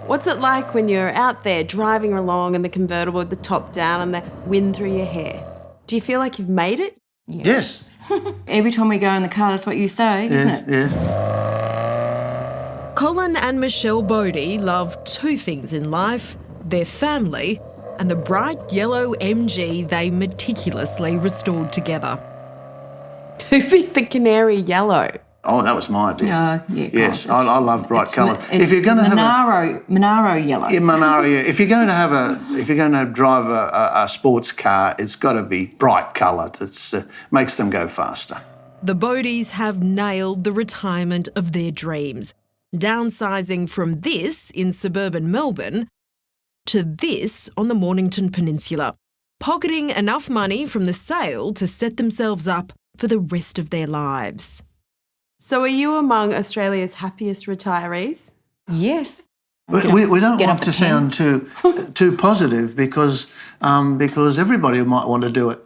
What's it like when you're out there driving along in the convertible with the top down and the wind through your hair? Do you feel like you've made it? Yes. Every time we go in the car, that's what you say, isn't it? Yes. Colin and Michelle Bodie love two things in life: their family and the bright yellow MG they meticulously restored together. Who picked the canary yellow? Oh, that was my idea. Yes, God, I love bright colours. If you're going to have Monaro yellow. Yeah, Monaro, yeah. If you're going to drive a sports car, it's got to be bright coloured. It makes them go faster. The Bodies have nailed the retirement of their dreams, downsizing from this in suburban Melbourne to this on the Mornington Peninsula, pocketing enough money from the sale to set themselves up for the rest of their lives. So are you among Australia's happiest retirees? Yes. We don't want to sound too positive because everybody might want to do it.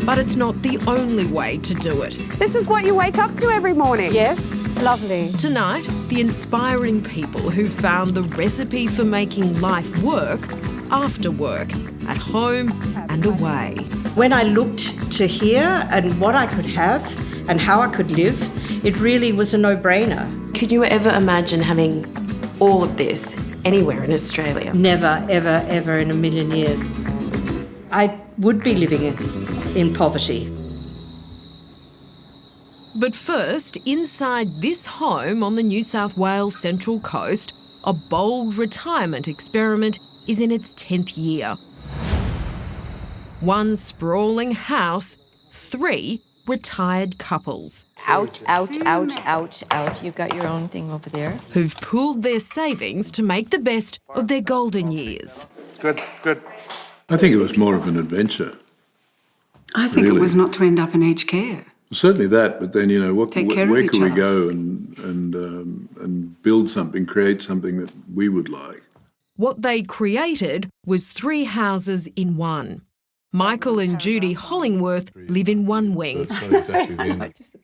But it's not the only way to do it. This is what you wake up to every morning. Yes, lovely. Tonight, the inspiring people who found the recipe for making life work after work, at home and away. When I looked to here and what I could have and how I could live, it really was a no-brainer. Could you ever imagine having all of this anywhere in Australia? Never, ever, ever in a million years. I would be living in poverty. But first, inside this home on the New South Wales Central Coast, a bold retirement experiment is in its 10th year. One sprawling house, 3 retired couples. Ouch, ouch, ouch, ouch, ouch. You've got your own thing over there. Who've pooled their savings to make the best of their golden years. Good. I think it was more of an adventure. I think it was not to end up in aged care. Certainly that, but then, where could we other. go and build something, create something that we would like? What they created was 3 houses in one. Michael and Judy Hollingworth live in one wing.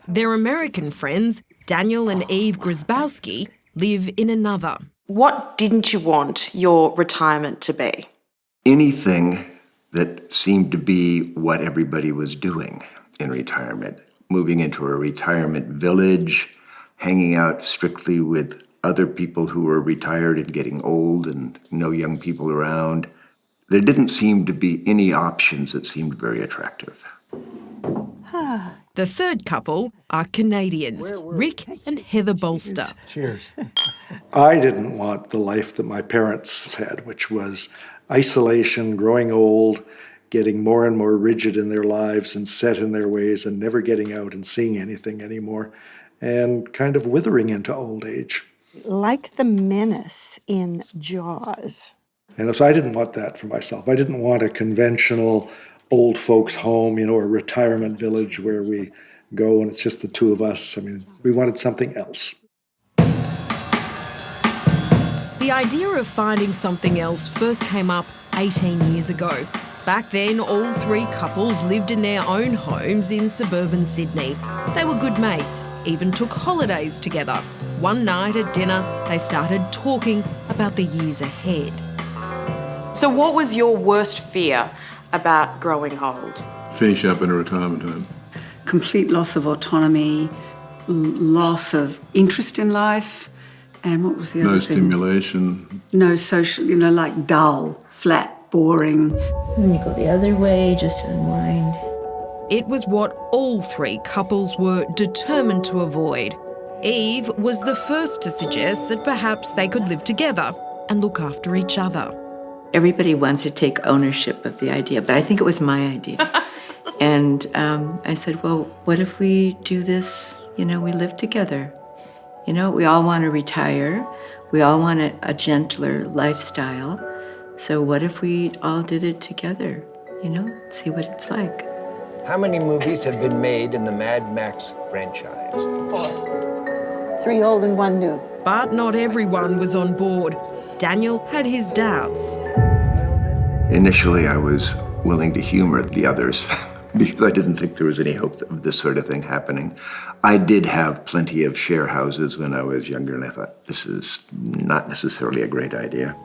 Their American friends, Daniel and Eve Grzybowski, live in another. What didn't you want your retirement to be? Anything that seemed to be what everybody was doing in retirement. Moving into a retirement village, hanging out strictly with other people who were retired and getting old and no young people around. There didn't seem to be any options that seemed very attractive. The third couple are Canadians, Rick and Heather Bolster. Cheers. I didn't want the life that my parents had, which was isolation, growing old, getting more and more rigid in their lives and set in their ways and never getting out and seeing anything anymore, and kind of withering into old age. Like the menace in Jaws. And so I didn't want that for myself. I didn't want a conventional old folks home, a retirement village where we go and it's just the two of us. We wanted something else. The idea of finding something else first came up 18 years ago. Back then, all 3 couples lived in their own homes in suburban Sydney. They were good mates, even took holidays together. One night at dinner, they started talking about the years ahead. So what was your worst fear about growing old? Finish up in a retirement home. Complete loss of autonomy, loss of interest in life, and what was the other thing? No stimulation. No social, like dull, flat, boring. Then you go the other way, just to unwind. It was what all 3 couples were determined to avoid. Eve was the first to suggest that perhaps they could live together and look after each other. Everybody wants to take ownership of the idea, but I think it was my idea. And I said, well, what if we do this, we live together? We all want to retire. We all want a gentler lifestyle. So what if we all did it together, see what it's like. How many movies have been made in the Mad Max franchise? 4. 3 old and 1 new. But not everyone was on board. Daniel had his doubts. Initially, I was willing to humor the others, because I didn't think there was any hope of this sort of thing happening. I did have plenty of share houses when I was younger, and I thought, this is not necessarily a great idea.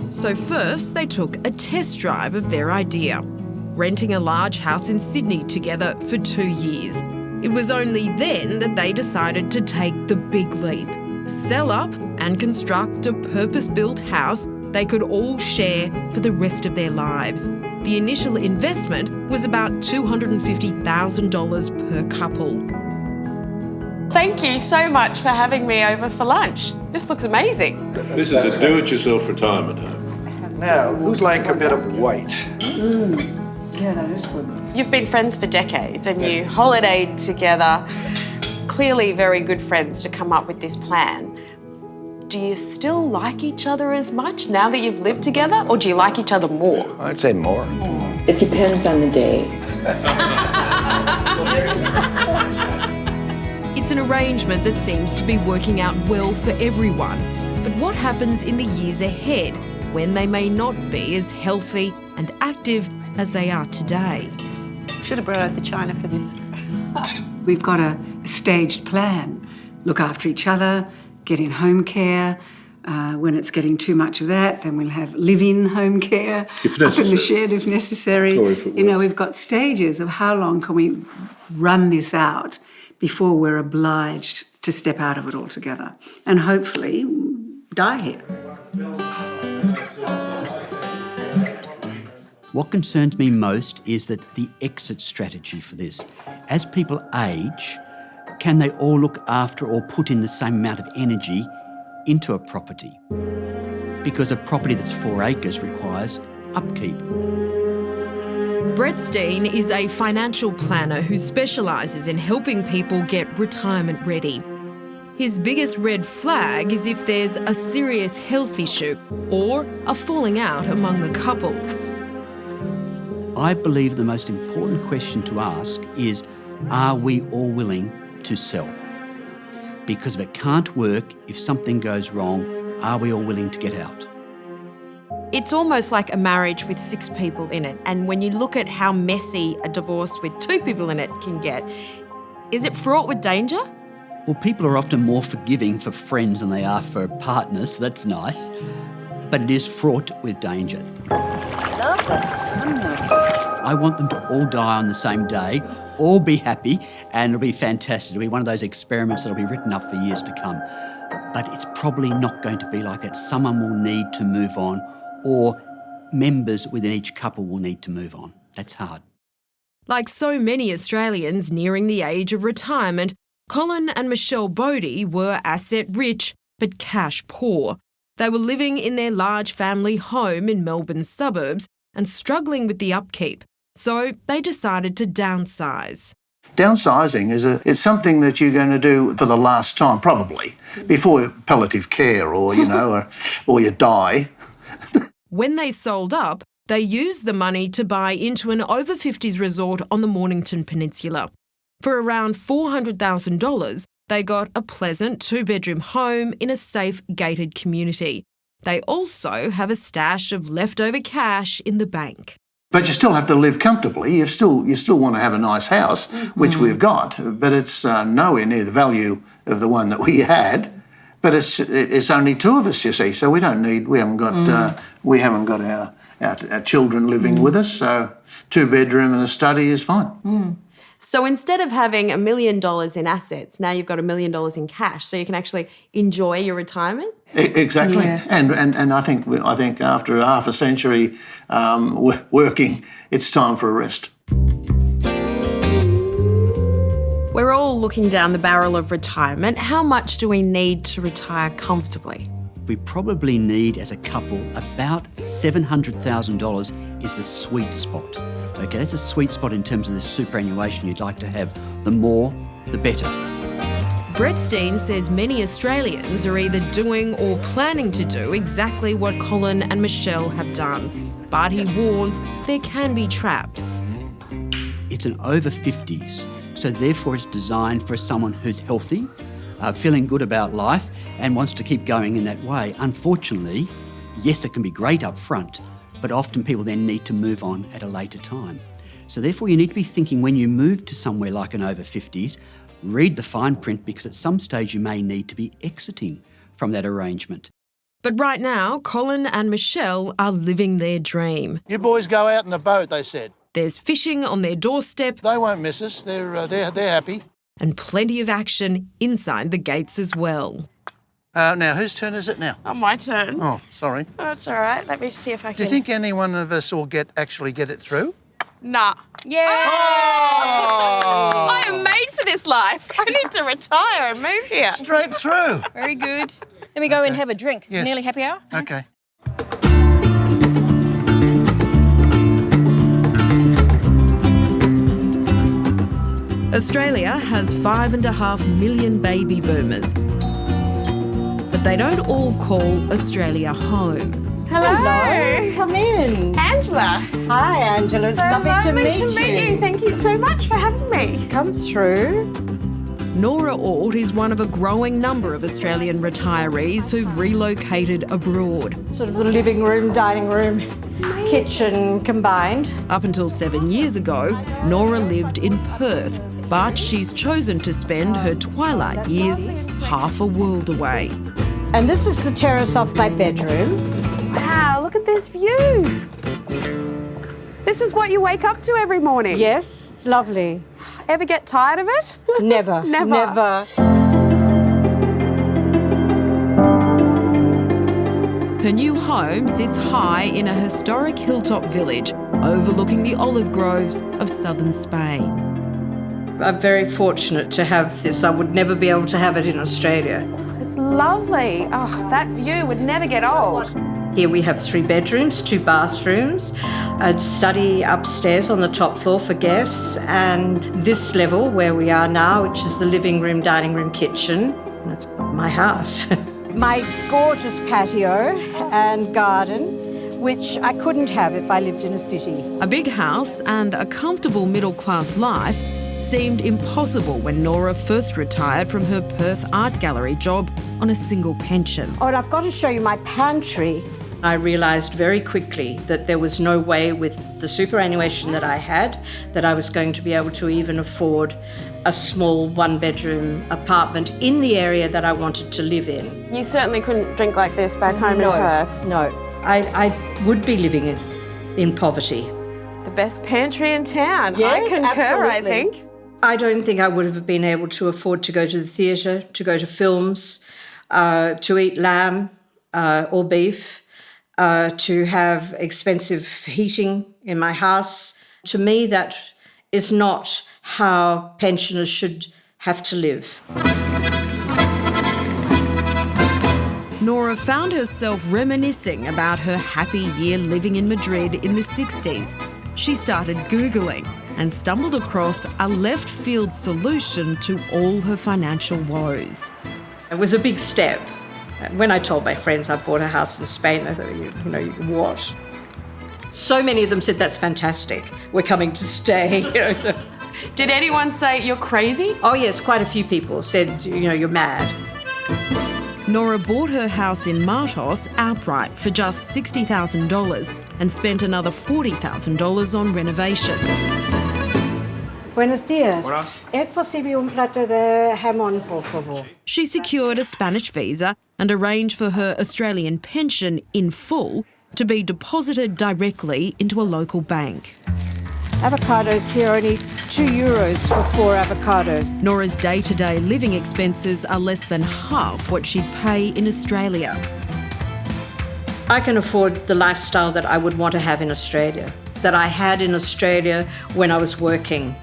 So first, they took a test drive of their idea, renting a large house in Sydney together for 2 years. It was only then that they decided to take the big leap, sell up and construct a purpose-built house they could all share for the rest of their lives. The initial investment was about $250,000 per couple. Thank you so much for having me over for lunch. This looks amazing. This is a do-it-yourself retirement home. Now, who'd like a bit of white? Yeah, that is good. You've been friends for decades and you holidayed together. Clearly very good friends to come up with this plan. Do you still like each other as much now that you've lived together, or do you like each other more? I'd say more. It depends on the day. It's an arrangement that seems to be working out well for everyone. But what happens in the years ahead when they may not be as healthy and active as they are today? Should have brought out the china for this. We've got a staged plan. Look after each other, get in home care. When it's getting too much of that, then we'll have live-in home care. If Up in the necessary. shed if necessary. Or if it You know, works. we've got stages of how long can we run this out before we're obliged to step out of it altogether and hopefully die here. What concerns me most is that the exit strategy for this. As people age, can they all look after or put in the same amount of energy into a property? Because a property that's 4 acres requires upkeep. Brett Steen is a financial planner who specialises in helping people get retirement ready. His biggest red flag is if there's a serious health issue or a falling out among the couples. I believe the most important question to ask is, are we all willing to sell? Because if it can't work, if something goes wrong, are we all willing to get out? It's almost like a marriage with 6 people in it. And when you look at how messy a divorce with 2 people in it can get, is it fraught with danger? Well, people are often more forgiving for friends than they are for partners, so that's nice. But it is fraught with danger. I want them to all die on the same day, all be happy, and it'll be fantastic. It'll be one of those experiments that'll be written up for years to come. But it's probably not going to be like that. Someone will need to move on, or members within each couple will need to move on. That's hard. Like so many Australians nearing the age of retirement, Colin and Michelle Bodie were asset rich but cash poor. They were living in their large family home in Melbourne's suburbs and struggling with the upkeep, so they decided to downsize. Downsizing it's something that you're going to do for the last time, probably, before palliative care or you die. When they sold up, they used the money to buy into an over-50s resort on the Mornington Peninsula. For around $400,000, they got a pleasant 2-bedroom home in a safe, gated community. They also have a stash of leftover cash in the bank. But you still have to live comfortably. You still want to have a nice house, which we've got, but it's nowhere near the value of the one that we had. But it's only 2 of us, you see, so we haven't got our children living with us. So 2-bedroom and a study is fine. So instead of having $1 million in assets, now you've got $1 million in cash, so you can actually enjoy your retirement. Exactly, Yeah. And I think after half a century working, it's time for a rest. We're all looking down the barrel of retirement. How much do we need to retire comfortably? We probably need, as a couple, about $700,000 is the sweet spot. Okay, that's a sweet spot in terms of the superannuation you'd like to have. The more, the better. Brett Steen says many Australians are either doing or planning to do exactly what Colin and Michelle have done. But he warns there can be traps. It's an over 50s, so therefore it's designed for someone who's healthy, feeling good about life and wants to keep going in that way. Unfortunately, yes, it can be great up front, but often people then need to move on at a later time. So therefore you need to be thinking when you move to somewhere like an over 50s, read the fine print because at some stage you may need to be exiting from that arrangement. But right now, Colin and Michelle are living their dream. You boys go out in the boat, they said. There's fishing on their doorstep. They won't miss us. They're happy. And plenty of action inside the gates as well. Now, whose turn is it now? Oh, my turn. Oh, sorry. That's all right. Let me see if I can. Do you think any one of us will actually get it through? Nah. Yeah. Oh! I am made for this life. I need to retire and move here. Straight through. Very good. Let me go and have a drink. Yes. Nearly happy hour. Okay. Australia has 5.5 million baby boomers. But they don't all call Australia home. Hello. Come in. Angela. Hi, Angela. It's So lovely to meet you. Thank you so much for having me. Come through. Nora Ort is one of a growing number of Australian retirees who've relocated abroad. Sort of the living room, dining room, kitchen combined. Up until 7 years ago, Nora lived in Perth, but she's chosen to spend her twilight years half a world away. And this is the terrace off my bedroom. Wow, look at this view. This is what you wake up to every morning. Yes, it's lovely. Ever get tired of it? Never. Never. Never. Her new home sits high in a historic hilltop village overlooking the olive groves of southern Spain. I'm very fortunate to have this. I would never be able to have it in Australia. It's lovely. Oh, that view would never get old. Here we have 3 bedrooms, 2 bathrooms, a study upstairs on the top floor for guests, and this level where we are now, which is the living room, dining room, kitchen. That's my house. My gorgeous patio and garden, which I couldn't have if I lived in a city. A big house and a comfortable middle-class life seemed impossible when Nora first retired from her Perth art gallery job on a single pension. Oh, and I've got to show you my pantry. I realised very quickly that there was no way with the superannuation that I had that I was going to be able to even afford a small 1-bedroom apartment in the area that I wanted to live in. You certainly couldn't drink like this back home in Perth. No, I would be living in poverty. The best pantry in town. Yes, I concur, absolutely. I think. I don't think I would have been able to afford to go to the theatre, to go to films, to eat lamb or beef, to have expensive heating in my house. To me, that is not how pensioners should have to live. Nora found herself reminiscing about her happy year living in Madrid in the 60s. She started Googling and stumbled across a left-field solution to all her financial woes. It was a big step. When I told my friends I bought a house in Spain, I thought, what? So many of them said, that's fantastic. We're coming to stay. Did anyone say you're crazy? Oh, yes, quite a few people said, you're mad. Nora bought her house in Martos outright for just $60,000 and spent another $40,000 on renovations. Buenos días. ¿Es posible un plato de jamón, por favor? She secured a Spanish visa and arranged for her Australian pension in full to be deposited directly into a local bank. Avocados here are only €2 for 4 avocados. Nora's day-to-day living expenses are less than half what she'd pay in Australia. I can afford the lifestyle that I would want to have in Australia, that I had in Australia when I was working.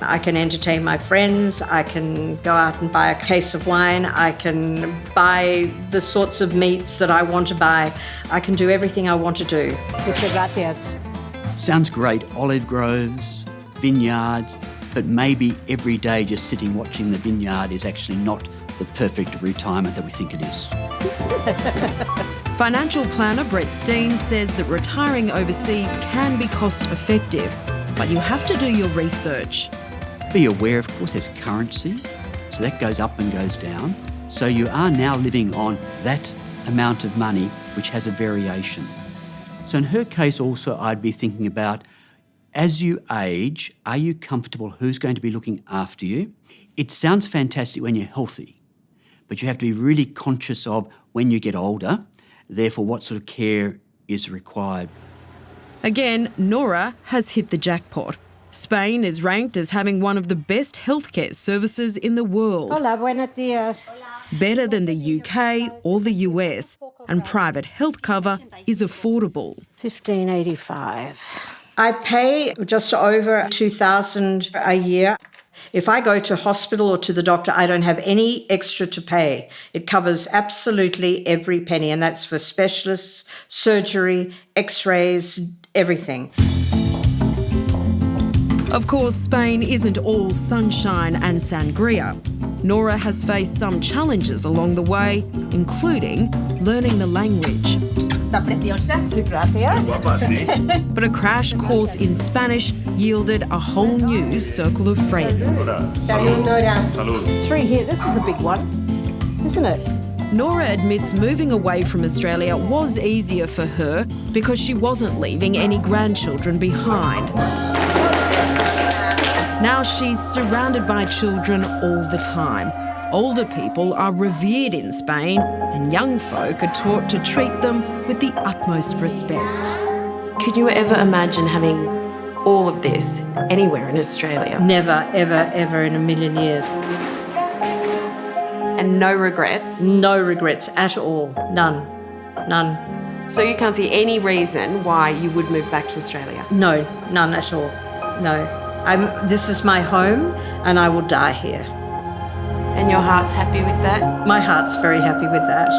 I can entertain my friends, I can go out and buy a case of wine, I can buy the sorts of meats that I want to buy. I can do everything I want to do. Muchas gracias. Sounds great, olive groves, vineyards, but maybe every day just sitting watching the vineyard is actually not the perfect retirement that we think it is. Financial planner Brett Steen says that retiring overseas can be cost-effective, but you have to do your research. Be aware, of course, there's currency, so that goes up and goes down. So you are now living on that amount of money, which has a variation. So in her case also, I'd be thinking about, as you age, are you comfortable? Who's going to be looking after you? It sounds fantastic when you're healthy, but you have to be really conscious of when you get older, therefore what sort of care is required. Again, Nora has hit the jackpot. Spain is ranked as having one of the best healthcare services in the world. Hola, buenos días. Better than the UK or the US, and private health cover is affordable. $15.85. I pay just over $2,000 a year. If I go to hospital or to the doctor, I don't have any extra to pay. It covers absolutely every penny, and that's for specialists, surgery, x-rays, everything. Of course, Spain isn't all sunshine and sangria. Nora has faced some challenges along the way, including learning the language. But a crash course in Spanish yielded a whole new circle of friends. Salud. 3 here. This is a big one, isn't it? Nora admits moving away from Australia was easier for her because she wasn't leaving any grandchildren behind. Now she's surrounded by children all the time. Older people are revered in Spain, and young folk are taught to treat them with the utmost respect. Could you ever imagine having all of this anywhere in Australia? Never, ever, ever in a million years. And no regrets? No regrets at all. None. None. So you can't see any reason why you would move back to Australia? No, none at all. No. This is my home, and I will die here. And your heart's happy with that? My heart's very happy with that.